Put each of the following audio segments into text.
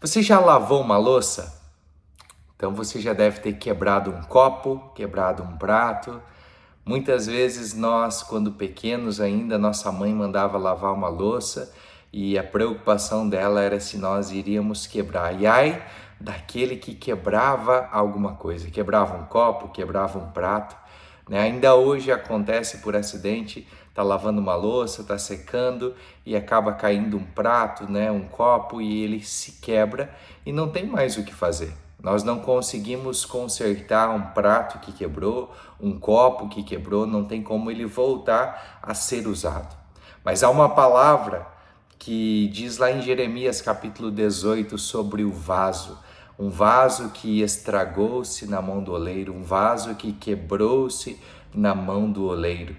Você já lavou uma louça? Então você já deve ter quebrado um copo, quebrado um prato. Muitas vezes nós, quando pequenos ainda, nossa mãe mandava lavar uma louça e a preocupação dela era se nós iríamos quebrar. E ai daquele que quebrava alguma coisa, quebrava um copo, quebrava um prato, né? Ainda hoje acontece por acidente, tá lavando uma louça, tá secando e acaba caindo um prato, né, um copo e ele se quebra e não tem mais o que fazer. Nós não conseguimos consertar um prato que quebrou, um copo que quebrou, não tem como ele voltar a ser usado. Mas há uma palavra que diz lá em Jeremias capítulo 18 sobre o vaso. Um vaso que estragou-se na mão do oleiro, um vaso que quebrou-se na mão do oleiro.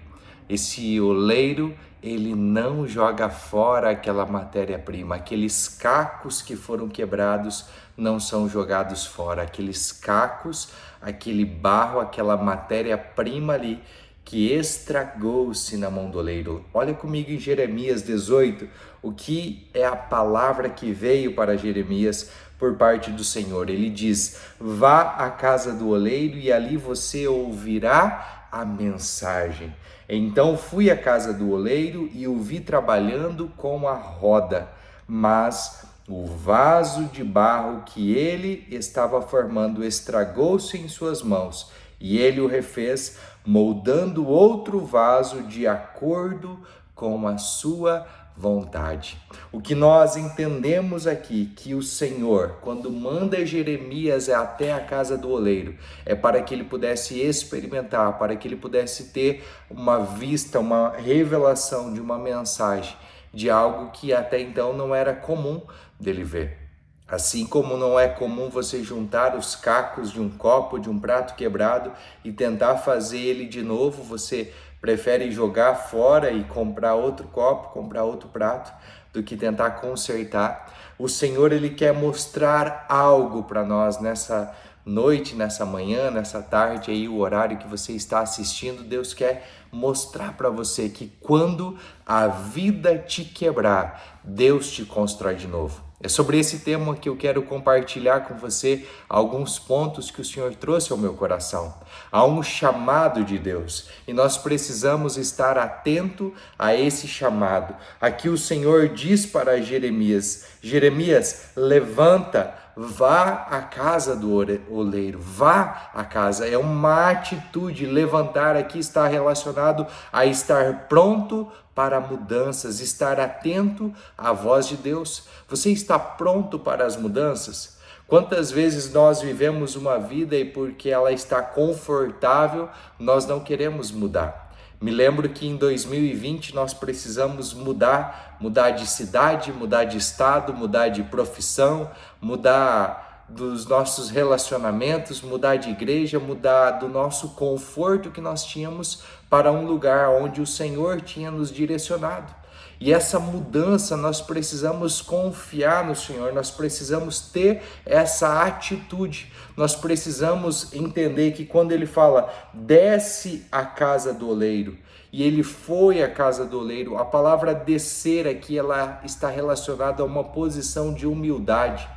Esse oleiro, ele não joga fora aquela matéria-prima, aqueles cacos que foram quebrados não são jogados fora, aqueles cacos, aquele barro, aquela matéria-prima ali que estragou-se na mão do oleiro. Olha comigo em Jeremias 18, o que é a palavra que veio para Jeremias por parte do Senhor. Ele diz: vá à casa do oleiro e ali você ouvirá a mensagem. Então fui à casa do oleiro e o vi trabalhando com a roda, mas o vaso de barro que ele estava formando estragou-se em suas mãos, e ele o refez, moldando outro vaso de acordo com a sua vontade. O que nós entendemos aqui, que o Senhor, quando manda Jeremias até a casa do oleiro, é para que ele pudesse experimentar, para que ele pudesse ter uma vista, uma revelação de uma mensagem, de algo que até então não era comum dele ver. Assim como não é comum você juntar os cacos de um copo, de um prato quebrado e tentar fazer ele de novo, você prefere jogar fora e comprar outro copo, comprar outro prato, do que tentar consertar. O Senhor, ele quer mostrar algo para nós nessa noite, nessa manhã, nessa tarde aí, o horário que você está assistindo. Deus quer mostrar para você que quando a vida te quebrar, Deus te constrói de novo. É sobre esse tema que eu quero compartilhar com você alguns pontos que o Senhor trouxe ao meu coração. Há um chamado de Deus e nós precisamos estar atento a esse chamado. Aqui o Senhor diz para Jeremias: Jeremias, levanta, vá à casa do oleiro, vá à casa. É uma atitude. Levantar aqui está relacionado a estar pronto para mudanças, estar atento à voz de Deus. Você está pronto para as mudanças? Quantas vezes nós vivemos uma vida e porque ela está confortável, nós não queremos mudar? Me lembro que em 2020 nós precisamos mudar de cidade, mudar de estado, mudar de profissão, mudar dos nossos relacionamentos, mudar de igreja, mudar do nosso conforto que nós tínhamos para um lugar onde o Senhor tinha nos direcionado. E essa mudança nós precisamos confiar no Senhor, nós precisamos ter essa atitude, nós precisamos entender que quando ele fala, desce à casa do oleiro, e ele foi à casa do oleiro, a palavra descer aqui, ela está relacionada a uma posição de humildade.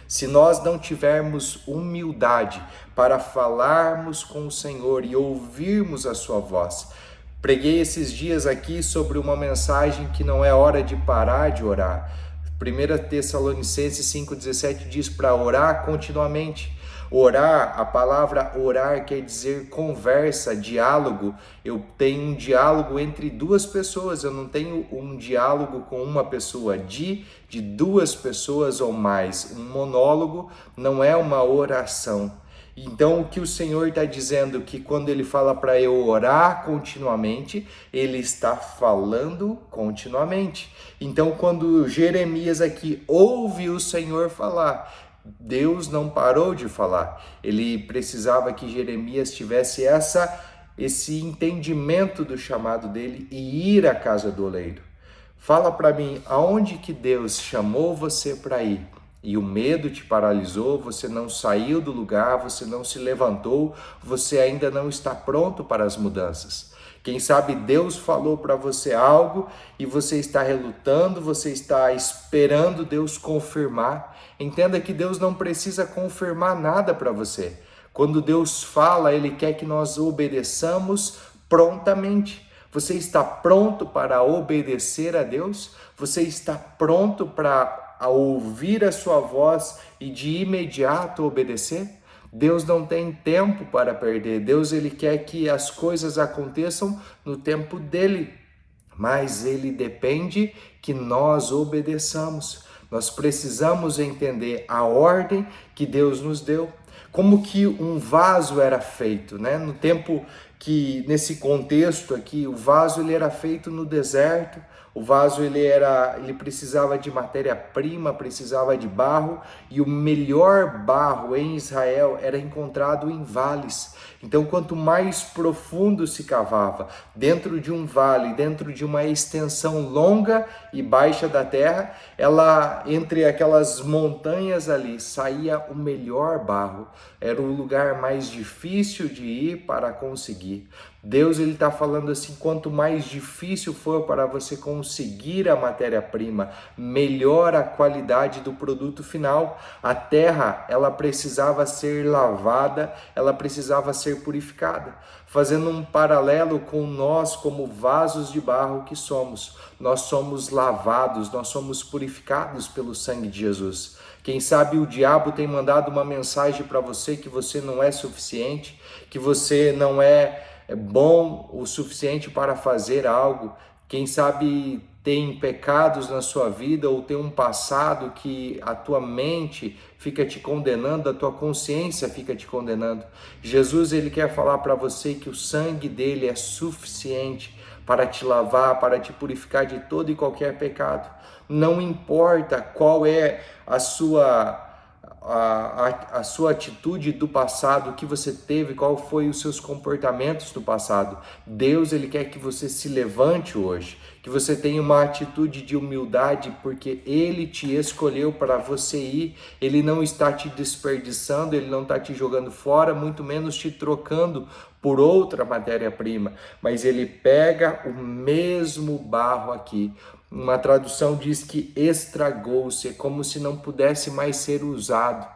Se nós não tivermos humildade para falarmos com o Senhor e ouvirmos a sua voz, preguei esses dias aqui sobre uma mensagem que não é hora de parar de orar. 1 Tessalonicenses 5,17 diz para orar continuamente. Orar, a palavra orar quer dizer conversa, diálogo. Eu tenho um diálogo entre duas pessoas, eu não tenho um diálogo com uma pessoa, de duas pessoas ou mais. Um monólogo não é uma oração. Então o que o Senhor está dizendo que quando ele fala para eu orar continuamente, ele está falando continuamente. Então quando Jeremias aqui ouve o Senhor falar, Deus não parou de falar. Ele precisava que Jeremias tivesse esse entendimento do chamado dele e ir à casa do oleiro. Fala para mim, aonde que Deus chamou você para ir? E o medo te paralisou, você não saiu do lugar, você não se levantou, você ainda não está pronto para as mudanças. Quem sabe Deus falou para você algo e você está relutando, você está esperando Deus confirmar. Entenda que Deus não precisa confirmar nada para você. Quando Deus fala, Ele quer que nós obedeçamos prontamente. Você está pronto para obedecer a Deus? Você está pronto para ouvir a sua voz e de imediato obedecer? Deus não tem tempo para perder. Deus, Ele quer que as coisas aconteçam no tempo dEle. Mas Ele depende que nós obedeçamos. Nós precisamos entender a ordem que Deus nos deu. Como que um vaso era feito, né? No tempo que, nesse contexto aqui, o vaso ele era feito no deserto, o vaso ele precisava de matéria-prima, precisava de barro, e o melhor barro em Israel era encontrado em vales. Então, quanto mais profundo se cavava, dentro de um vale, dentro de uma extensão longa e baixa da terra, entre aquelas montanhas ali, saía o melhor barro. Era o lugar mais difícil de ir para conseguir. Deus ele está falando assim, quanto mais difícil for para você conseguir a matéria-prima, melhor a qualidade do produto final. A terra, ela precisava ser lavada, ela precisava ser purificada. Fazendo um paralelo com nós como vasos de barro que somos. Nós somos lavados, nós somos purificados pelo sangue de Jesus. Quem sabe o diabo tem mandado uma mensagem para você que você não é suficiente, que você não é bom o suficiente para fazer algo. Quem sabe tem pecados na sua vida ou tem um passado que a tua mente fica te condenando, a tua consciência fica te condenando. Jesus ele quer falar para você que o sangue dele é suficiente para te lavar, para te purificar de todo e qualquer pecado. Não importa qual é a sua atitude do passado, o que você teve, qual foi os seus comportamentos do passado. Deus ele quer que você se levante hoje, que você tenha uma atitude de humildade, porque Ele te escolheu para você ir. Ele não está te desperdiçando, Ele não está te jogando fora, muito menos te trocando por outra matéria-prima, mas Ele pega o mesmo barro aqui. Uma tradução diz que estragou-se, é como se não pudesse mais ser usado.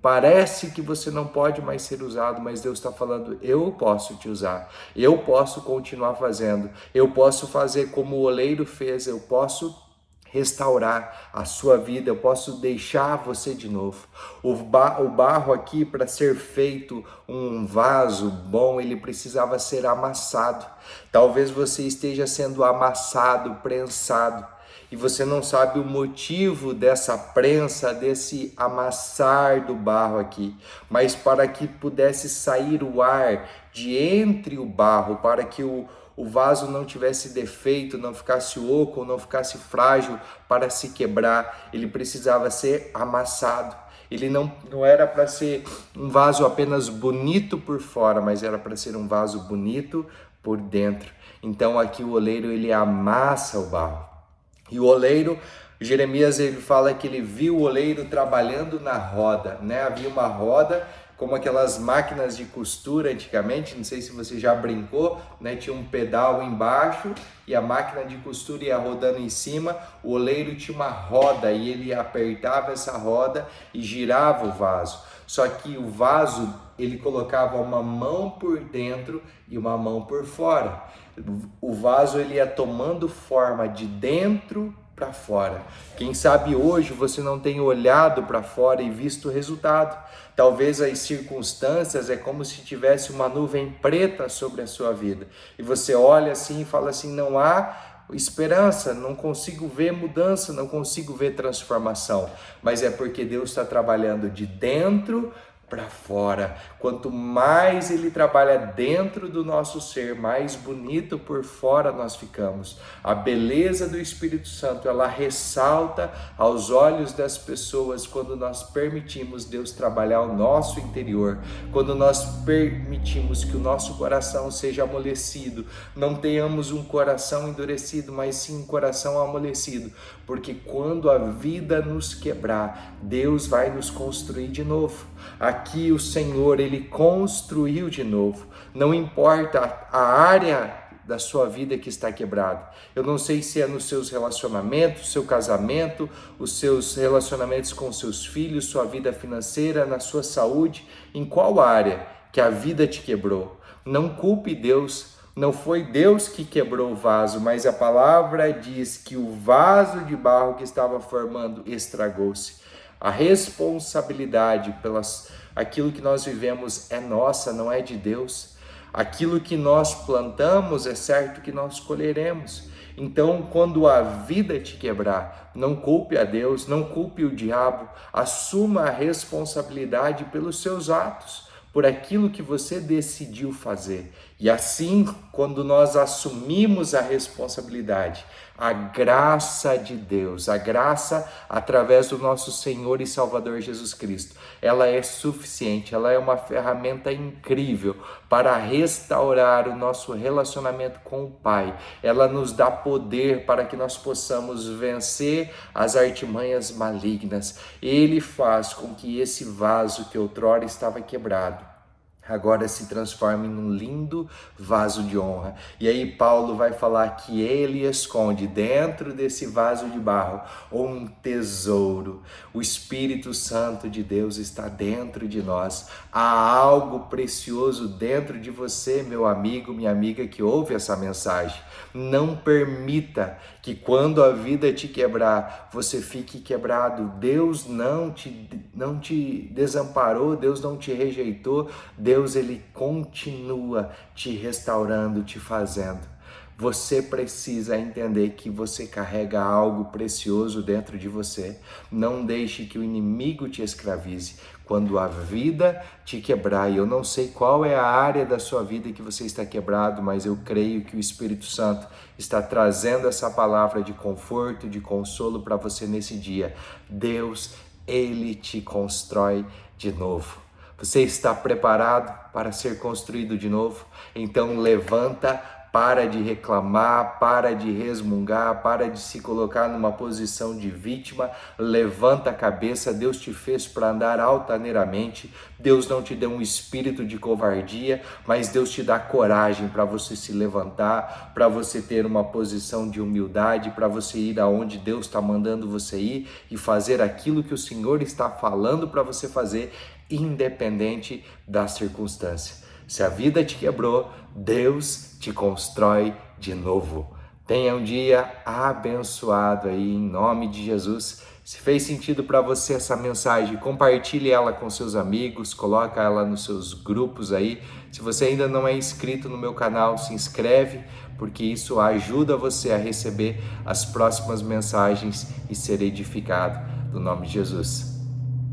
Parece que você não pode mais ser usado, mas Deus está falando, eu posso te usar, eu posso continuar fazendo, eu posso fazer como o oleiro fez, eu posso restaurar a sua vida, eu posso deixar você de novo. O barro aqui, para ser feito um vaso bom, ele precisava ser amassado. Talvez você esteja sendo amassado, prensado, e você não sabe o motivo dessa prensa, desse amassar do barro aqui, mas para que pudesse sair o ar de entre o barro, para que o vaso não tivesse defeito, não ficasse oco, não ficasse frágil para se quebrar, ele precisava ser amassado. Ele não era para ser um vaso apenas bonito por fora, mas era para ser um vaso bonito por dentro. Então aqui o oleiro ele amassa o barro. E o oleiro, Jeremias ele fala que ele viu o oleiro trabalhando na roda, né? Havia uma roda, como aquelas máquinas de costura antigamente, não sei se você já brincou, né? Tinha um pedal embaixo e a máquina de costura ia rodando em cima, o oleiro tinha uma roda e ele apertava essa roda e girava o vaso. Só que o vaso, ele colocava uma mão por dentro e uma mão por fora. O vaso ele ia tomando forma de dentro para fora. Quem sabe hoje você não tem olhado para fora e visto o resultado. Talvez as circunstâncias é como se tivesse uma nuvem preta sobre a sua vida. E você olha assim e fala assim, não há esperança, não consigo ver mudança, não consigo ver transformação. Mas é porque Deus está trabalhando de dentro para fora. Quanto mais Ele trabalha dentro do nosso ser, mais bonito por fora nós ficamos. A beleza do Espírito Santo, ela ressalta aos olhos das pessoas quando nós permitimos Deus trabalhar o nosso interior, quando nós permitimos que o nosso coração seja amolecido, não tenhamos um coração endurecido, mas sim um coração amolecido, porque quando a vida nos quebrar, Deus vai nos construir de novo. Aqui o Senhor, Ele construiu de novo. Não importa a área da sua vida que está quebrado. Eu não sei se é nos seus relacionamentos, seu casamento, os seus relacionamentos com seus filhos, sua vida financeira, na sua saúde, em qual área que a vida te quebrou. Não culpe Deus. Não foi Deus que quebrou o vaso, mas a palavra diz que o vaso de barro que estava formando estragou-se. A responsabilidade pelas aquilo que nós vivemos é nossa, não é de Deus. Aquilo que nós plantamos é certo que nós colheremos. Então, quando a vida te quebrar, não culpe a Deus, não culpe o diabo, assuma a responsabilidade pelos seus atos, por aquilo que você decidiu fazer. E assim, quando nós assumimos a responsabilidade, a graça de Deus, a graça através do nosso Senhor e Salvador Jesus Cristo, ela é suficiente, ela é uma ferramenta incrível para restaurar o nosso relacionamento com o Pai. Ela nos dá poder para que nós possamos vencer as artimanhas malignas. Ele faz com que esse vaso que outrora estava quebrado agora se transforma em um lindo vaso de honra. E aí Paulo vai falar que ele esconde dentro desse vaso de barro um tesouro. O Espírito Santo de Deus está dentro de nós. Há algo precioso dentro de você, meu amigo, minha amiga que ouve essa mensagem. Não permita que quando a vida te quebrar, você fique quebrado. Deus não te desamparou, Deus não te rejeitou, Deus, ele continua te restaurando, te fazendo. Você precisa entender que você carrega algo precioso dentro de você. Não deixe que o inimigo te escravize. Quando a vida te quebrar, e eu não sei qual é a área da sua vida que você está quebrado, mas eu creio que o Espírito Santo está trazendo essa palavra de conforto, de consolo para você nesse dia. Deus, ele te constrói de novo. Você está preparado para ser construído de novo? Então levanta, para de reclamar, para de resmungar, para de se colocar numa posição de vítima. Levanta a cabeça, Deus te fez para andar altaneiramente. Deus não te deu um espírito de covardia, mas Deus te dá coragem para você se levantar, para você ter uma posição de humildade, para você ir aonde Deus está mandando você ir e fazer aquilo que o Senhor está falando para você fazer, independente da circunstância. Se a vida te quebrou, Deus te constrói de novo. Tenha um dia abençoado aí, em nome de Jesus. Se fez sentido para você essa mensagem, compartilhe ela com seus amigos, coloca ela nos seus grupos aí. Se você ainda não é inscrito no meu canal, se inscreve, porque isso ajuda você a receber as próximas mensagens e ser edificado. No nome de Jesus.